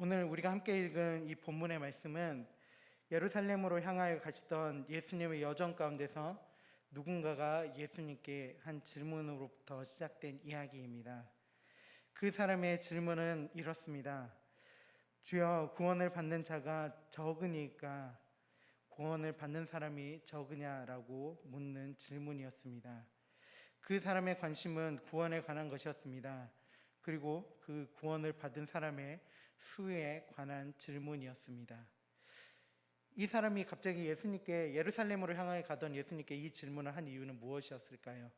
오늘 우리가 함께 읽은 이 본문의 말씀은 예루살렘으로 향하여 가시던 예수님의 여정 가운데서 누군가가 예수님께 한 질문으로부터 시작된 이야기입니다. 그 사람의 질문은 이렇습니다. 주여, 구원을 받는 자가 적으니까 구원을 받는 사람이 적으냐라고 묻는 질문이었습니다. 그 사람의 관심은 구원에 관한 것이었습니다. 그리고 그 구원을 받은 사람의 수에 관한 질문이었습니다. 이 사람이 갑자기 예수님께, 예루살렘으로 향해 가던 예수님께 이 질문을 한 이유는 무엇이었을까요?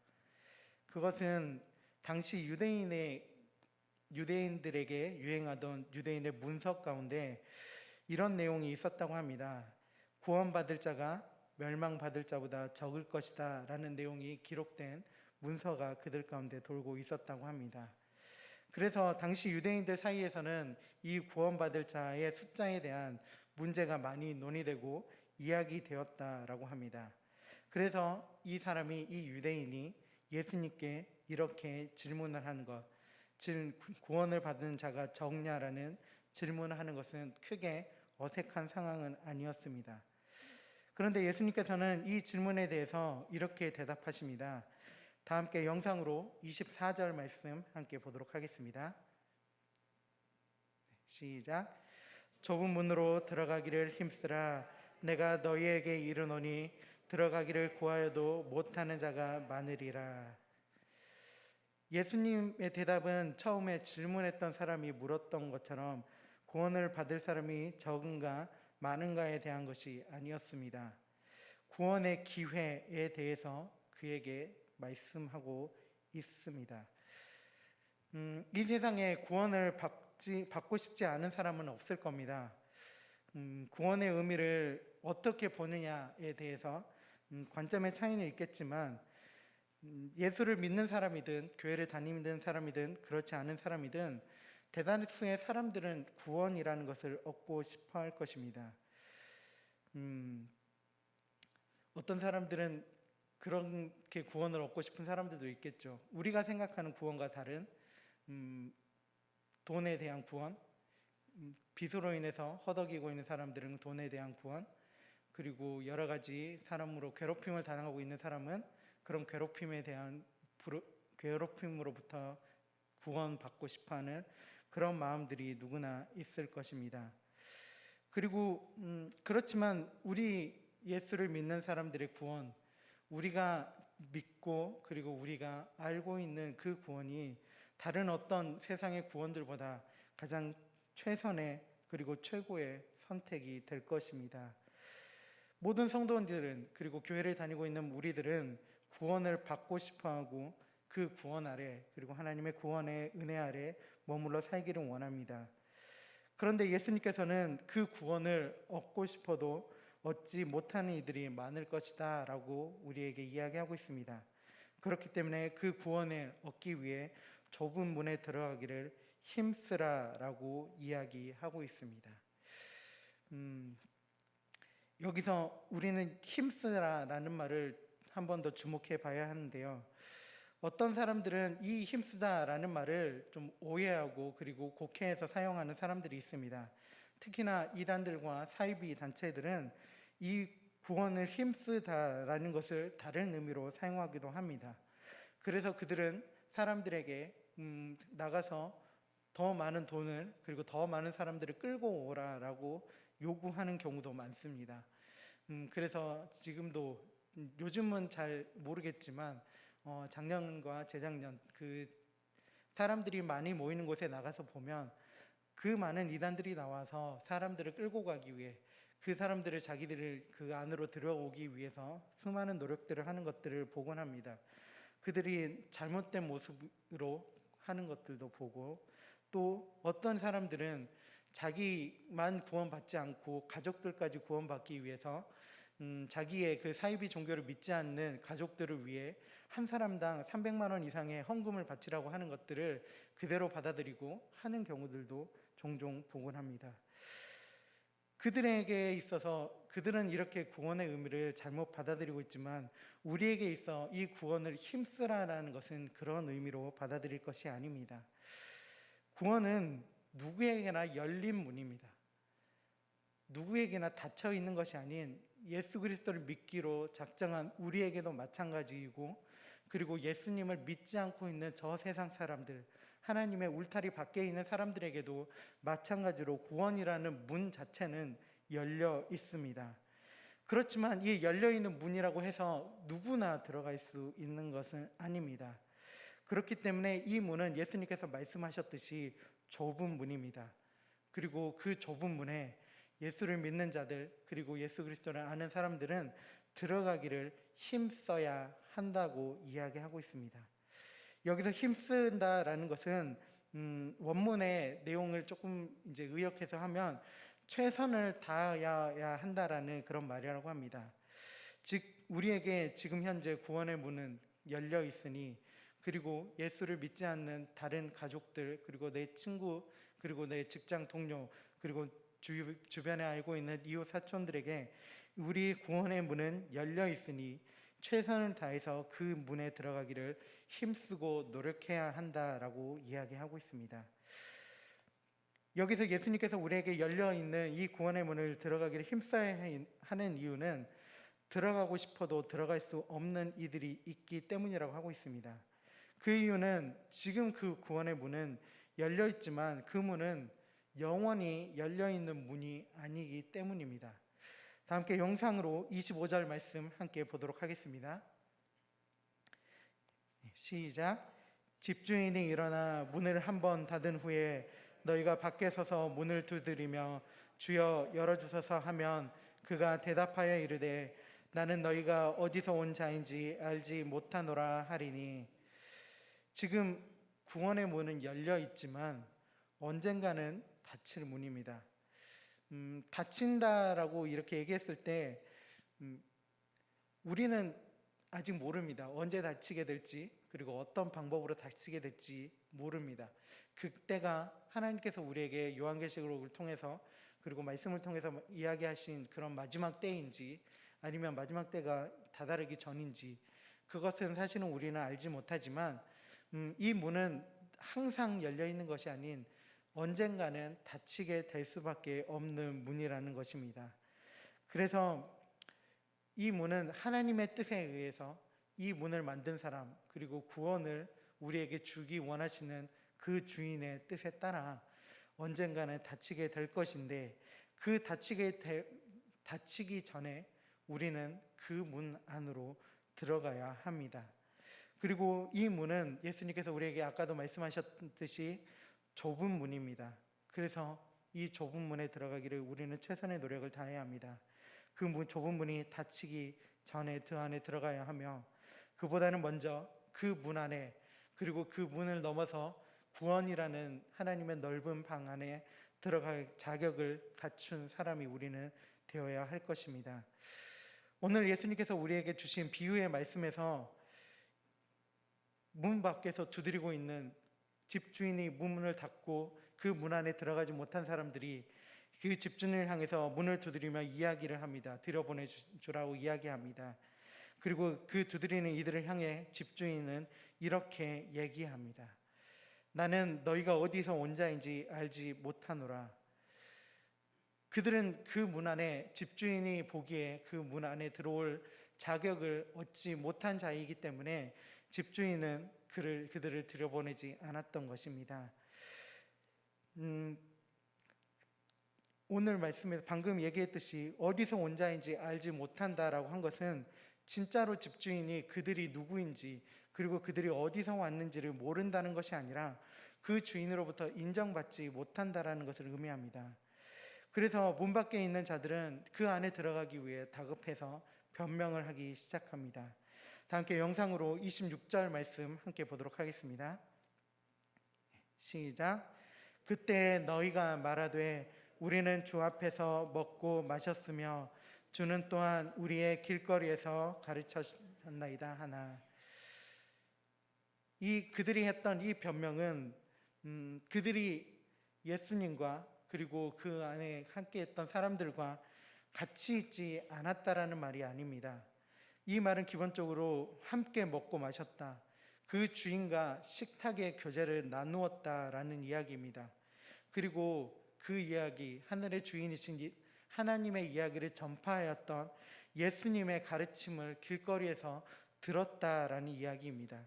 그것은 당시 유대인들에게 유행하던 유대인의 문서 가운데 이런 내용이 있었다고 합니다. 구원받을 자가 멸망받을 자보다 적을 것이다 라는 내용이 기록된 문서가 그들 가운데 돌고 있었다고 합니다. 그래서 당시 유대인들 사이에서는 이 구원받을 자의 숫자에 대한 문제가 많이 논의되고 이야기되었다라고 합니다. 그래서 이 사람이, 이 유대인이 예수님께 이렇게 질문을 하는 것, 즉 구원을 받은 자가 적냐라는 질문을 하는 것은 크게 어색한 상황은 아니었습니다. 그런데 예수님께서는 이 질문에 대해서 이렇게 대답하십니다. 다 함께 영상으로 24절 말씀 함께 보도록 하겠습니다. 시작. 좁은 문으로 들어가기를 힘쓰라. 내가 너희에게 이르노니 들어가기를 구하여도 못하는 자가 많으리라. 예수님의 대답은 처음에 질문했던 사람이 물었던 것처럼 구원을 받을 사람이 적은가 많은가에 대한 것이 아니었습니다. 구원의 기회에 대해서 그에게 말씀하고 있습니다. 이 세상에 구원을 받고 싶지 않은 사람은 없을 겁니다. 구원의 의미를 어떻게 보느냐에 대해서 관점의 차이는 있겠지만 예수를 믿는 사람이든 교회를 다니는 사람이든 그렇지 않은 사람이든 대다수의 사람들은 구원이라는 것을 얻고 싶어 할 것입니다. 어떤 사람들은 그렇게 구원을 얻고 싶은 사람들도 있겠죠. 우리가 생각하는 구원과 다른 돈에 대한 구원, 빚으로 인해서 허덕이고 있는 사람들은 돈에 대한 구원, 그리고 여러 가지 사람으로 괴롭힘을 당하고 있는 사람은 그런 괴롭힘으로부터 구원받고 싶어하는 그런 마음들이 누구나 있을 것입니다. 그리고 그렇지만 우리 예수를 믿는 사람들의 구원, 우리가 믿고 그리고 우리가 알고 있는 그 구원이 다른 어떤 세상의 구원들보다 가장 최선의 그리고 최고의 선택이 될 것입니다. 모든 성도들은, 그리고 교회를 다니고 있는 우리들은 구원을 받고 싶어하고 그 구원 아래, 그리고 하나님의 구원의 은혜 아래 머물러 살기를 원합니다. 그런데 예수님께서는 그 구원을 얻고 싶어도 얻지 못하는 이들이 많을 것이다 라고 우리에게 이야기하고 있습니다. 그렇기 때문에 그 구원을 얻기 위해 좁은 문에 들어가기를 힘쓰라 라고 이야기하고 있습니다. 여기서 우리는 힘쓰라 라는 말을 한 번 더 주목해 봐야 하는데요. 어떤 사람들은 이 힘쓰다 라는 말을 좀 오해하고 그리고 곡해해서 사용하는 사람들이 있습니다. 특히나 이단들과 사이비 단체들은 이 구원을 힘쓰다라는 것을 다른 의미로 사용하기도 합니다. 그래서 그들은 사람들에게 나가서 더 많은 돈을, 그리고 더 많은 사람들을 끌고 오라라고 요구하는 경우도 많습니다. 그래서 지금도 요즘은 잘 모르겠지만 작년과 재작년 그 사람들이 많이 모이는 곳에 나가서 보면 그 많은 이단들이 나와서 사람들을 끌고 가기 위해, 그 사람들을 자기들을 그 안으로 들어오기 위해서 수많은 노력들을 하는 것들을 보곤 합니다. 그들이 잘못된 모습으로 하는 것들도 보고, 또 어떤 사람들은 자기만 구원받지 않고 가족들까지 구원받기 위해서 자기의 그 사이비 종교를 믿지 않는 가족들을 위해 한 사람당 300만 원 이상의 헌금을 바치라고 하는 것들을 그대로 받아들이고 하는 경우들도 종종 보곤 합니다. 그들에게 있어서 그들은 이렇게 구원의 의미를 잘못 받아들이고 있지만 우리에게 있어 이 구원을 힘쓰라라는 것은 그런 의미로 받아들일 것이 아닙니다. 구원은 누구에게나 열린 문입니다. 누구에게나 닫혀 있는 것이 아닌 예수 그리스도를 믿기로 작정한 우리에게도 마찬가지이고, 그리고 예수님을 믿지 않고 있는 저 세상 사람들, 하나님의 울타리 밖에 있는 사람들에게도 마찬가지로 구원이라는 문 자체는 열려 있습니다. 그렇지만 이 열려있는 문이라고 해서 누구나 들어갈 수 있는 것은 아닙니다. 그렇기 때문에 이 문은 예수님께서 말씀하셨듯이 좁은 문입니다. 그리고 그 좁은 문에 예수를 믿는 자들, 그리고 예수 그리스도를 아는 사람들은 들어가기를 힘써야 한다고 이야기하고 있습니다. 여기서 힘쓴다라는 것은 원문의 내용을 조금 이제 의역해서 하면 최선을 다해야 한다라는 그런 말이라고 합니다. 즉 우리에게 지금 현재 구원의 문은 열려 있으니, 그리고 예수를 믿지 않는 다른 가족들, 그리고 내 친구, 그리고 내 직장 동료, 그리고 주변에 알고 있는 이웃 사촌들에게 우리 구원의 문은 열려 있으니 최선을 다해서 그 문에 들어가기를 힘쓰고 노력해야 한다라고 이야기하고 있습니다. 여기서 예수님께서 우리에게 열려있는 이 구원의 문을 들어가기를 힘써야 하는 이유는 들어가고 싶어도 들어갈 수 없는 이들이 있기 때문이라고 하고 있습니다. 그 이유는 지금 그 구원의 문은 열려있지만 그 문은 영원히 열려있는 문이 아니기 때문입니다. 다 함께 영상으로 25절 말씀 함께 보도록 하겠습니다. 시작. 집주인이 일어나 문을 한번 닫은 후에 너희가 밖에 서서 문을 두드리며 주여 열어주소서 하면 그가 대답하여 이르되 나는 너희가 어디서 온 자인지 알지 못하노라 하리니. 지금 구원의 문은 열려 있지만 언젠가는 닫힐 문입니다. 닫힌다라고 이렇게 얘기했을 때 우리는 아직 모릅니다. 언제 닫히게 될지, 그리고 어떤 방법으로 닫히게 될지 모릅니다. 그때가 하나님께서 우리에게 요한계시록을 통해서, 그리고 말씀을 통해서 이야기하신 그런 마지막 때인지, 아니면 마지막 때가 다다르기 전인지, 그것은 사실은 우리는 알지 못하지만 이 문은 항상 열려 있는 것이 아닌 언젠가는 닫히게 될 수밖에 없는 문이라는 것입니다. 그래서 이 문은 하나님의 뜻에 의해서 이 문을 만든 사람, 그리고 구원을 우리에게 주기 원하시는 그 주인의 뜻에 따라 언젠가는 닫히게 될 것인데, 그 닫히기 전에 우리는 그 문 안으로 들어가야 합니다. 그리고 이 문은 예수님께서 우리에게 아까도 말씀하셨듯이 좁은 문입니다. 그래서 이 좁은 문에 들어가기를 우리는 최선의 노력을 다해야 합니다. 그 좁은 문이 닫히기 전에 그 안에 들어가야 하며, 그보다는 먼저 그 문 안에, 그리고 그 문을 넘어서 구원이라는 하나님의 넓은 방 안에 들어갈 자격을 갖춘 사람이 우리는 되어야 할 것입니다. 오늘 예수님께서 우리에게 주신 비유의 말씀에서 문 밖에서 두드리고 있는 집주인이 문을 닫고 그 문 안에 들어가지 못한 사람들이 그 집주인을 향해서 문을 두드리며 이야기를 합니다. 들여보내주라고 이야기합니다. 그리고 그 두드리는 이들을 향해 집주인은 이렇게 얘기합니다. 나는 너희가 어디서 온 자인지 알지 못하노라. 그들은 그 문 안에, 집주인이 보기에 그 문 안에 들어올 자격을 얻지 못한 자이기 때문에 집주인은 그들을 들여보내지 않았던 것입니다. 오늘 말씀에서 방금 얘기했듯이 어디서 온 자인지 알지 못한다라고 한 것은 진짜로 집주인이 그들이 누구인지, 그리고 그들이 어디서 왔는지를 모른다는 것이 아니라 그 주인으로부터 인정받지 못한다라는 것을 의미합니다. 그래서 문 밖에 있는 자들은 그 안에 들어가기 위해 다급해서 변명을 하기 시작합니다. 다 함께 영상으로 26절 말씀 함께 보도록 하겠습니다. 시작. 그때 너희가 말하되 우리는 주 앞에서 먹고 마셨으며 주는 또한 우리의 길거리에서 가르쳤나이다 하나. 그들이 했던 이 변명은 그들이 예수님과 그리고 그 안에 함께 했던 사람들과 같이 있지 않았다라는 말이 아닙니다. 이 말은 기본적으로 함께 먹고 마셨다, 그 주인과 식탁의 교제를 나누었다라는 이야기입니다. 그리고 그 이야기, 하늘의 주인이신 하나님의 이야기를 전파하였던 예수님의 가르침을 길거리에서 들었다라는 이야기입니다.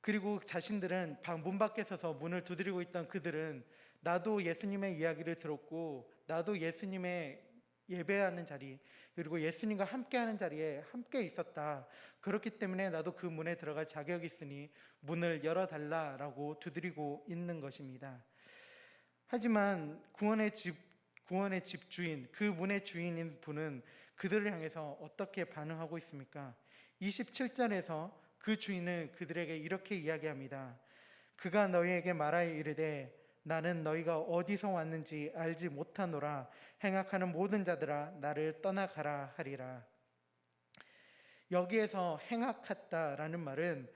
그리고 자신들은 문 밖에 서서 문을 두드리고 있던 그들은 나도 예수님의 이야기를 들었고 나도 예수님의 예배하는 자리, 그리고 예수님과 함께하는 자리에 함께 있었다. 그렇기 때문에 나도 그 문에 들어갈 자격이 있으니 문을 열어달라라고 두드리고 있는 것입니다. 하지만 구원의 집주인, 그 문의 주인인 분은 그들을 향해서 어떻게 반응하고 있습니까? 27절에서 그 주인은 그들에게 이렇게 이야기합니다. 그가 너희에게 말하여 이르되 나는 너희가 어디서 왔는지 알지 못하노라. 행악하는 모든 자들아 나를 떠나가라 하리라. 여기에서 행악했다라는 말은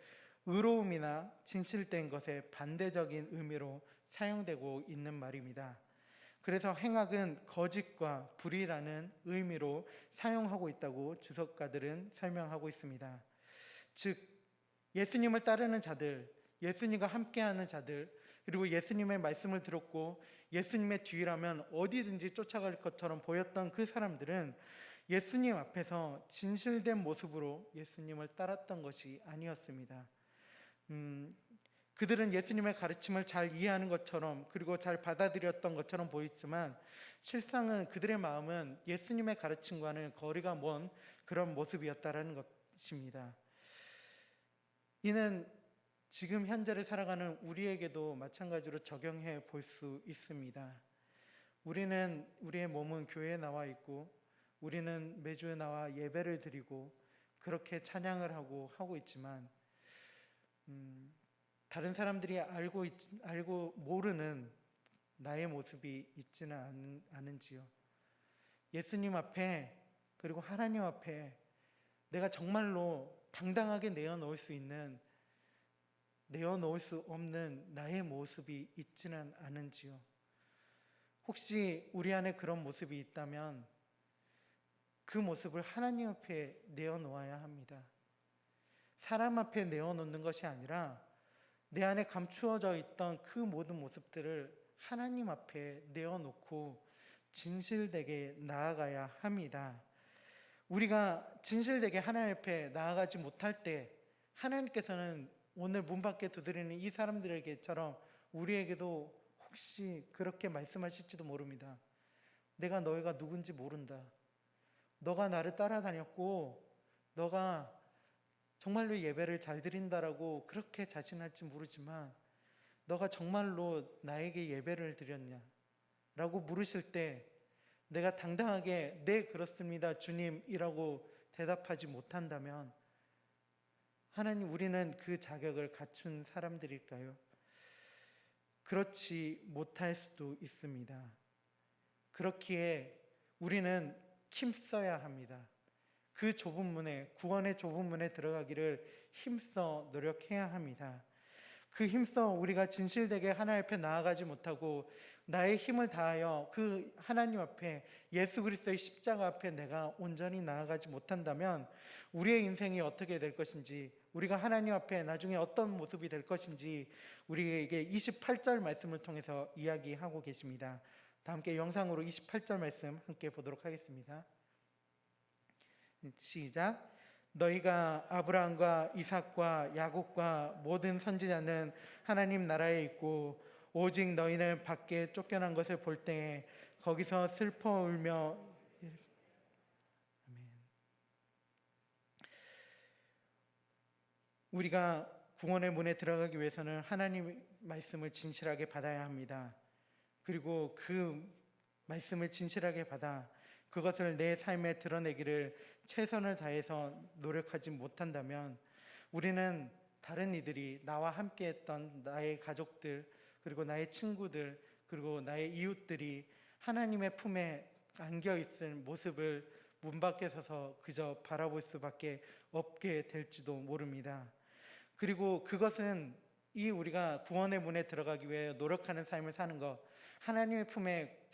의로움이나 진실된 것에 반대적인 의미로 사용되고 있는 말입니다. 그래서 행악은 거짓과 불의라는 의미로 사용하고 있다고 주석가들은 설명하고 있습니다. 즉 예수님을 따르는 자들, 예수님과 함께하는 자들, 그리고 예수님의 말씀을 들었고 예수님의 뒤라면 어디든지 쫓아갈 것처럼 보였던 그 사람들은 예수님 앞에서 진실된 모습으로 예수님을 따랐던 것이 아니었습니다. 그들은 예수님의 가르침을 잘 이해하는 것처럼, 그리고 잘 받아들였던 것처럼 보였지만 실상은 그들의 마음은 예수님의 가르침과는 거리가 먼 그런 모습이었다라는 것입니다. 이는 지금 현재를 살아가는 우리에게도 마찬가지로 적용해 볼 수 있습니다. 우리의 몸은 교회에 나와 있고 우리는 매주 나와 예배를 드리고 그렇게 찬양을 하고 있지만 다른 사람들이 알고 모르는 나의 모습이 있지는 않은지요. 예수님 앞에, 그리고 하나님 앞에 내가 정말로 당당하게 내어놓을 수 없는 나의 모습이 있지는 않은지요. 혹시 우리 안에 그런 모습이 있다면 그 모습을 하나님 앞에 내어놓아야 합니다. 사람 앞에 내어놓는 것이 아니라 내 안에 감추어져 있던 그 모든 모습들을 하나님 앞에 내어놓고 진실되게 나아가야 합니다. 우리가 진실되게 하나님 앞에 나아가지 못할 때 하나님께서는 오늘 문 밖에 두드리는 이 사람들에게처럼 우리에게도 혹시 그렇게 말씀하실지도 모릅니다. 내가 너희가 누군지 모른다. 너가 나를 따라다녔고 너가 정말로 예배를 잘 드린다라고 그렇게 자신할지 모르지만 너가 정말로 나에게 예배를 드렸냐? 라고 물으실 때 내가 당당하게 네 그렇습니다 주님이라고 대답하지 못한다면 하나님, 우리는 그 자격을 갖춘 사람들일까요? 그렇지 못할 수도 있습니다. 그렇기에 우리는 힘써야 합니다. 그 좁은 문에, 구원의 좁은 문에 들어가기를 힘써 노력해야 합니다. 그 힘써 우리가 진실되게 하나님 앞에 나아가지 못하고 나의 힘을 다하여 그 하나님 앞에, 예수 그리스도의 십자가 앞에 내가 온전히 나아가지 못한다면 우리의 인생이 어떻게 될 것인지, 우리가 하나님 앞에 나중에 어떤 모습이 될 것인지 우리에게 28절 말씀을 통해서 이야기하고 계십니다. 다 함께 영상으로 28절 말씀 함께 보도록 하겠습니다. 시작. 너희가 아브라함과 이삭과 야곱과 모든 선지자는 하나님 나라에 있고 오직 너희는 밖에 쫓겨난 것을 볼 때에 거기서 슬퍼 울며 우리가 구원의 문에 들어가기 위해서는 하나님의 말씀을 진실하게 받아야 합니다. 그리고 그 말씀을 진실하게 받아 그것을 내 삶에 드러내기를 최선을 다해서 노력하지 못한다면 우리는 다른 이들이 나와 함께했던 나의 가족들, 그리고 나의 친구들, 그리고 나의 이웃들이 하나님의 품에 안겨있을 모습을 문 밖에 서서 그저 바라볼 수밖에 없게 될지도 모릅니다. 그리고 그것은 이 우리가 구원의 문에 들어가기 위해 노력하는 삶을 사는 것, 하나님의 품에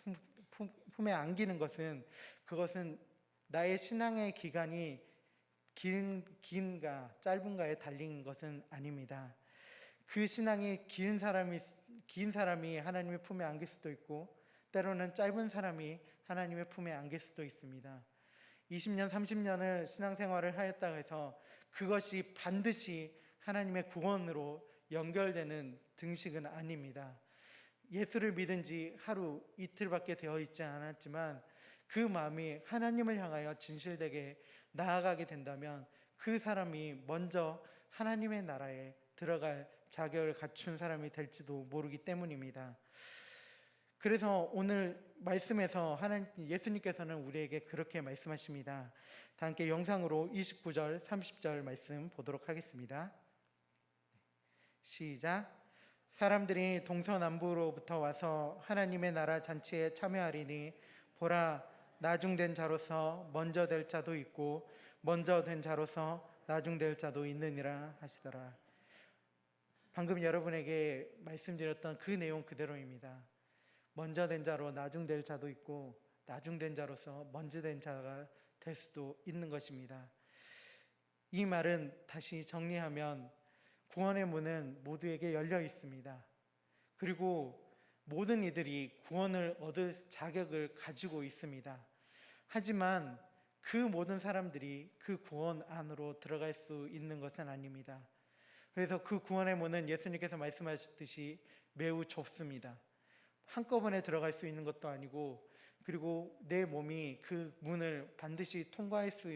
안기는 것은, 그것은 나의 신앙의 기간이 긴가 짧은가에 달린 것은 아닙니다. 그 신앙이 긴 사람이 긴 사람이 하나님의 품에 안길 수도 있고 때로는 짧은 사람이 하나님의 품에 안길 수도 있습니다. 20년, 30년을 신앙생활을 하였다고 해서 그것이 반드시 하나님의 구원으로 연결되는 등식은 아닙니다. 예수를 믿은 지 하루 이틀밖에 되어 있지 않았지만 그 마음이 하나님을 향하여 진실되게 나아가게 된다면 그 사람이 먼저 하나님의 나라에 들어갈 자격을 갖춘 사람이 될지도 모르기 때문입니다. 그래서 오늘 말씀에서 예수님께서는 우리에게 그렇게 말씀하십니다. 다 함께 영상으로 29절, 30절 말씀 보도록 하겠습니다. 시작. 사람들이 동서남북으로부터 와서 하나님의 나라 잔치에 참여하리니 보라, 나중된 자로서 먼저 될 자도 있고 먼저 된 자로서 나중될 자도 있느니라 하시더라. 방금 여러분에게 말씀드렸던 그 내용 그대로입니다. 먼저 된 자로 나중될 자도 있고 나중된 자로서 먼저 된 자가 될 수도 있는 것입니다. 이 말은 다시 정리하면 구원의 문은 모두에게 열려 있습니다. 그리고 모든 이들이 구원을 얻을 자격을 가지고 있습니다. 하지만 그 모든 사람들이 그 구원 안으로 들어갈 수 있는 것은 아닙니다. 그래서 그 구원의 문은 예수님께서 말씀하셨듯이 매우 좁습니다. 한꺼번에 들어갈 수 있는 것도 아니고, 그리고 내 몸이 그 문을 반드시 통과할 수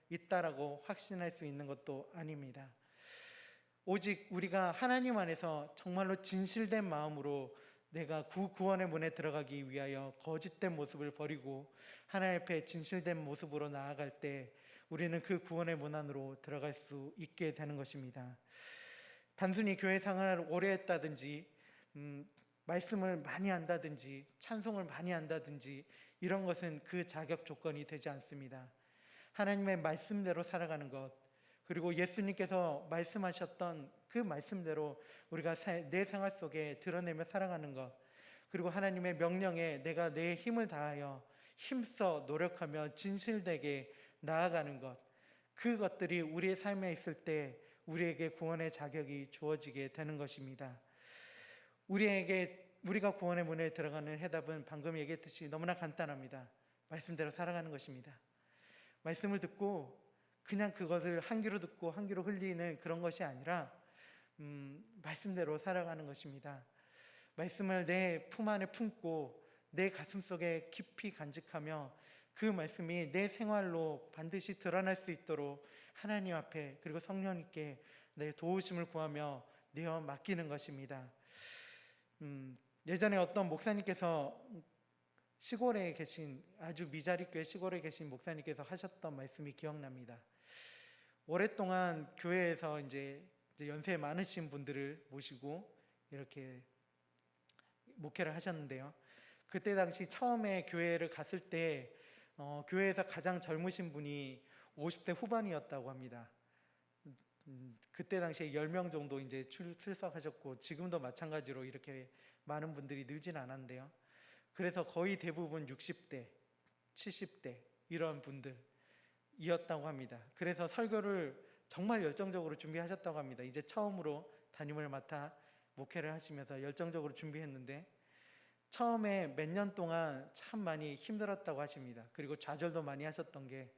있다라고 확신할 수 있는 것도 아닙니다. 오직 우리가 하나님 안에서 정말로 진실된 마음으로 내가 구원의 문에 들어가기 위하여 거짓된 모습을 버리고 하나님 앞에 진실된 모습으로 나아갈 때 우리는 그 구원의 문 안으로 들어갈 수 있게 되는 것입니다. 단순히 교회 생활을 오래 했다든지 말씀을 많이 안다든지 찬송을 많이 안다든지 이런 것은 그 자격 조건이 되지 않습니다. 하나님의 말씀대로 살아가는 것, 그리고 예수님께서 말씀하셨던 그 말씀대로 우리가 내 생활 속에 드러내며 살아가는 것, 그리고 하나님의 명령에 내가 내 힘을 다하여 힘써 노력하며 진실되게 나아가는 것, 그것들이 우리의 삶에 있을 때 우리에게 구원의 자격이 주어지게 되는 것입니다. 우리가 구원의 문에 들어가는 해답은 방금 얘기했듯이 너무나 간단합니다. 말씀대로 살아가는 것입니다. 말씀을 듣고 그냥 그것을 한 귀로 듣고 한 귀로 흘리는 그런 것이 아니라 말씀대로 살아가는 것입니다. 말씀을 내 품 안에 품고 내 가슴 속에 깊이 간직하며 그 말씀이 내 생활로 반드시 드러날 수 있도록 하나님 앞에 그리고 성령님께 내 도우심을 구하며 내어 맡기는 것입니다. 예전에 어떤 목사님께서 시골에 계신 아주 미자립교회 시골에 계신 목사님께서 하셨던 말씀이 기억납니다. 오랫동안 교회에서 이제 연세 많으신 분들을 모시고 이렇게 목회를 하셨는데요. 그때 당시 처음에 교회를 갔을 때 교회에서 가장 젊으신 분이 50대 후반이었다고 합니다. 그때 당시에 10명 정도 이제 출석하셨고 지금도 마찬가지로 이렇게 많은 분들이 늘진 않았는데요. 그래서 거의 대부분 60대, 70대 이런 분들이었다고 합니다. 그래서 설교를 정말 열정적으로 준비하셨다고 합니다. 이제 처음으로 담임을 맡아 목회를 하시면서 열정적으로 준비했는데 처음에 몇 년 동안 참 많이 힘들었다고 하십니다. 그리고 좌절도 많이 하셨던 게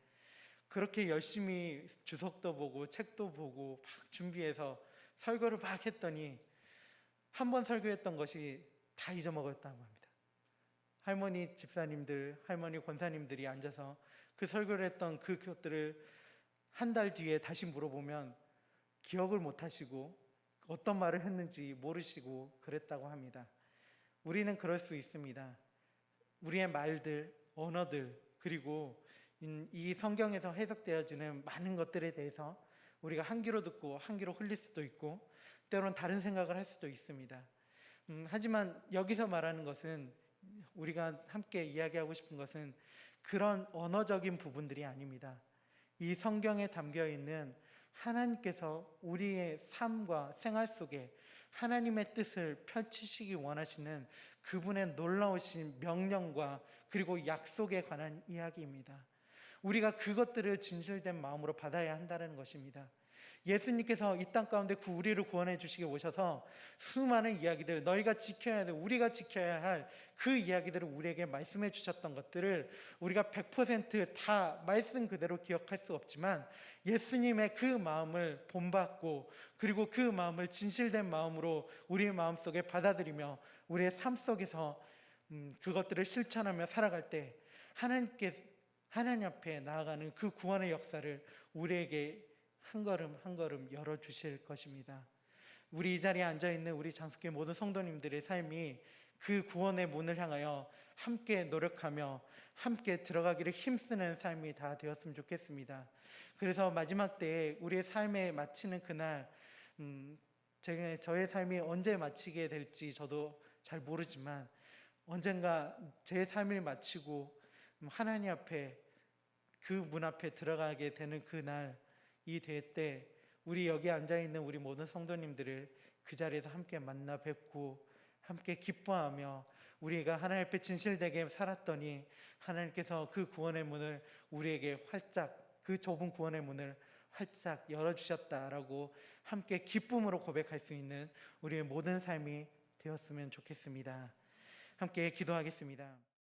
그렇게 열심히 주석도 보고 책도 보고 막 준비해서 설교를 막 했더니 한 번 설교했던 것이 다 잊어먹었다고 합니다. 할머니 집사님들, 할머니 권사님들이 앉아서 그 설교를 했던 그것들을 한 달 뒤에 다시 물어보면 기억을 못 하시고 어떤 말을 했는지 모르시고 그랬다고 합니다. 우리는 그럴 수 있습니다. 우리의 말들, 언어들, 그리고 이 성경에서 해석되어지는 많은 것들에 대해서 우리가 한 귀로 듣고 한 귀로 흘릴 수도 있고 때로는 다른 생각을 할 수도 있습니다. 하지만 여기서 말하는 것은 우리가 함께 이야기하고 싶은 것은 그런 언어적인 부분들이 아닙니다. 이 성경에 담겨있는 하나님께서 우리의 삶과 생활 속에 하나님의 뜻을 펼치시기 원하시는 그분의 놀라우신 명령과 그리고 약속에 관한 이야기입니다. 우리가 그것들을 진실된 마음으로 받아야 한다는 것입니다. 예수님께서 이 땅 가운데 우리를 구원해 주시게 오셔서 수많은 이야기들, 너희가 지켜야 돼, 우리가 지켜야 할 그 이야기들을 우리에게 말씀해 주셨던 것들을 우리가 100%다 말씀 그대로 기억할 수 없지만 예수님의 그 마음을 본받고 그리고 그 마음을 진실된 마음으로 우리의 마음속에 받아들이며 우리의 삶 속에서 그것들을 실천하며 살아갈 때 하나님 앞에 나아가는 그 구원의 역사를 우리에게 한 걸음 한 걸음 열어주실 것입니다. 우리 이 자리에 앉아있는 우리 장수교회 모든 성도님들의 삶이 그 구원의 문을 향하여 함께 노력하며 함께 들어가기를 힘쓰는 삶이 다 되었으면 좋겠습니다. 그래서 마지막 때에 우리의 삶에 마치는 그날 저의 삶이 언제 마치게 될지 저도 잘 모르지만 언젠가 제 삶을 마치고 하나님 앞에 그 문 앞에 들어가게 되는 그날이 될 때 우리 여기 앉아있는 우리 모든 성도님들을 그 자리에서 함께 만나 뵙고 함께 기뻐하며 우리가 하나님 앞에 진실되게 살았더니 하나님께서 그 구원의 문을 우리에게 활짝, 그 좁은 구원의 문을 활짝 열어주셨다라고 함께 기쁨으로 고백할 수 있는 우리의 모든 삶이 되었으면 좋겠습니다. 함께 기도하겠습니다.